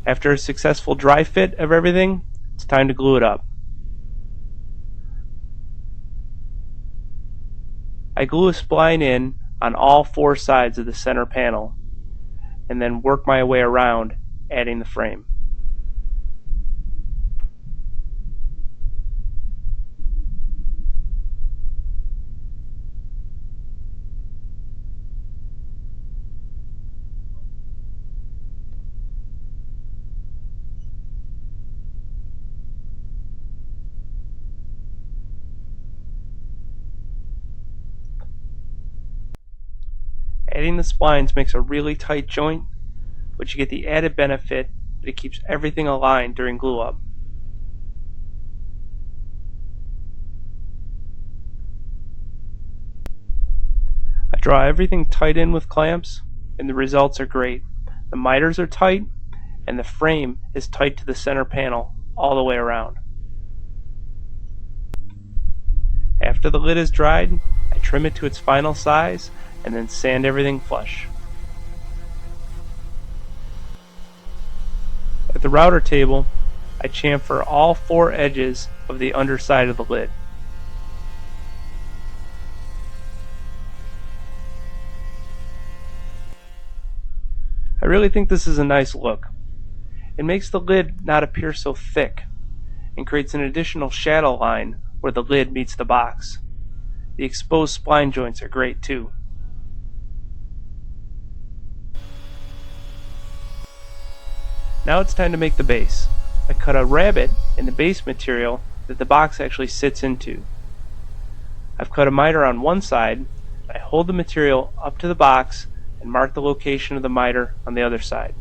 After a successful dry fit of everything, it's time to glue it up. I glue a spline in on all 4 sides of the center panel and then work my way around, adding the frame. Adding the splines makes a really tight joint, but you get the added benefit that it keeps everything aligned during glue up. I draw everything tight in with clamps, and the results are great. The miters are tight, and the frame is tight to the center panel all the way around. After the lid is dried, I trim it to its final size and then sand everything flush. At the router table, I chamfer all 4 edges of the underside of the lid. I really think this is a nice look. It makes the lid not appear so thick and creates an additional shadow line where the lid meets the box. The exposed spline joints are great too. Now it's time to make the base. I cut a rabbet in the base material that the box actually sits into. I've cut a miter on one side. I hold the material up to the box and mark the location of the miter on the other side.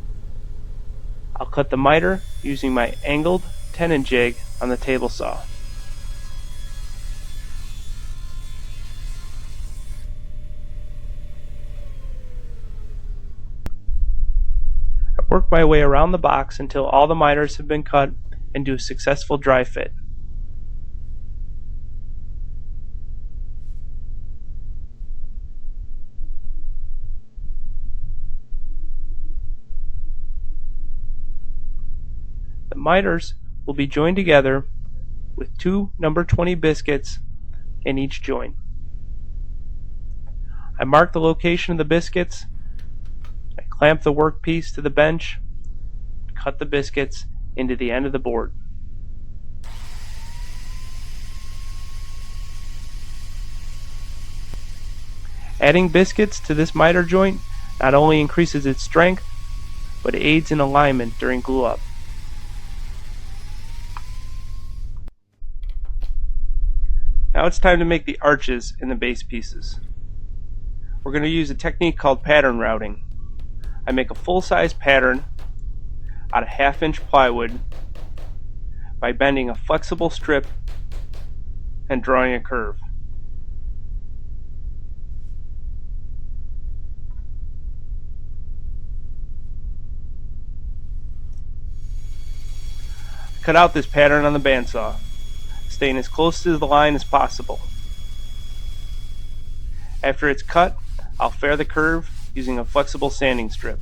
I'll cut the miter using my angled tenon jig on the table saw. Work my way around the box until all the miters have been cut and do a successful dry fit. The miters will be joined together with 2 number 20 biscuits in each joint. I mark the location of the biscuits. I clamp the workpiece to the bench, cut the biscuits into the end of the board. Adding biscuits to this miter joint not only increases its strength, but aids in alignment during glue up. Now it's time to make the arches in the base pieces. We're going to use a technique called pattern routing. I make a full-size pattern out of 1/2 inch plywood by bending a flexible strip and drawing a curve. Cut out this pattern on the bandsaw, staying as close to the line as possible. After it's cut, I'll fair the curve using a flexible sanding strip.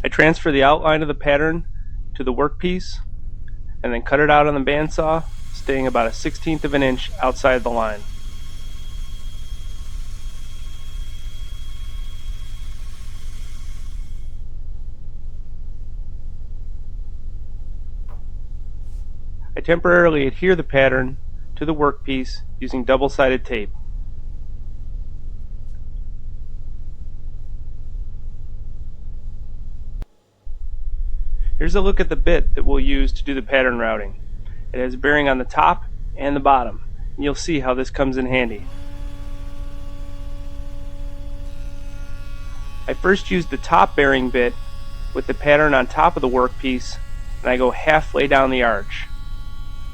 I transfer the outline of the pattern to the workpiece and then cut it out on the bandsaw, staying about a 1/16 of an inch outside the line. I temporarily adhere the pattern to the workpiece using double-sided tape. Here's a look at the bit that we'll use to do the pattern routing. It has a bearing on the top and the bottom, and you'll see how this comes in handy. I first use the top bearing bit with the pattern on top of the workpiece, and I go halfway down the arch.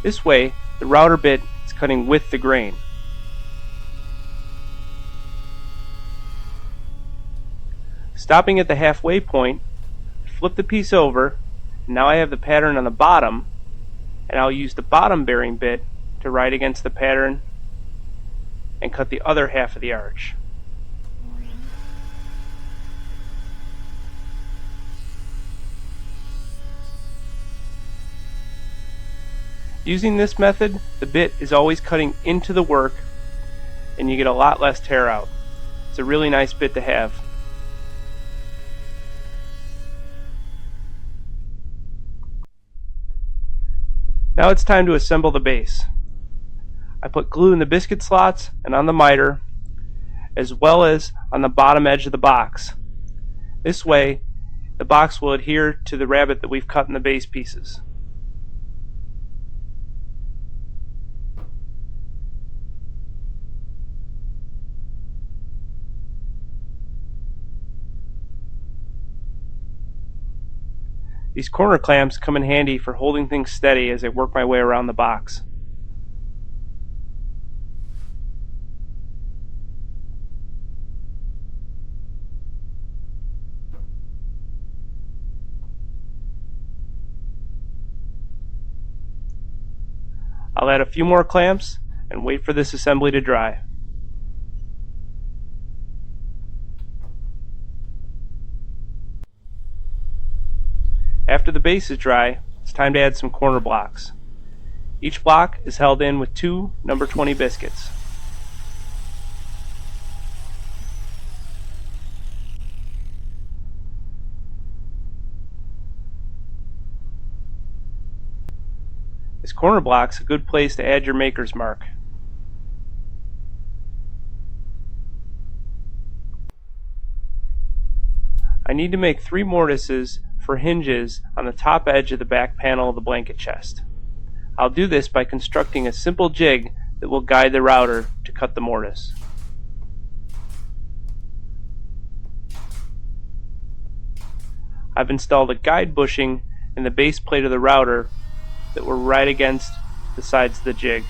This way, the router bit is cutting with the grain. Stopping at the halfway point, flip the piece over, and now I have the pattern on the bottom, and I'll use the bottom bearing bit to ride against the pattern and cut the other half of the arch. Using this method, the bit is always cutting into the work and you get a lot less tear out. It's a really nice bit to have. Now it's time to assemble the base. I put glue in the biscuit slots and on the miter, as well as on the bottom edge of the box. This way, the box will adhere to the rabbet that we've cut in the base pieces. These corner clamps come in handy for holding things steady as I work my way around the box. I'll add a few more clamps and wait for this assembly to dry. After the base is dry, it's time to add some corner blocks. Each block is held in with 2 number 20 biscuits. This corner block is a good place to add your maker's mark. I need to make 3 mortises for hinges on the top edge of the back panel of the blanket chest. I'll do this by constructing a simple jig that will guide the router to cut the mortise. I've installed a guide bushing in the base plate of the router that will right against the sides of the jig.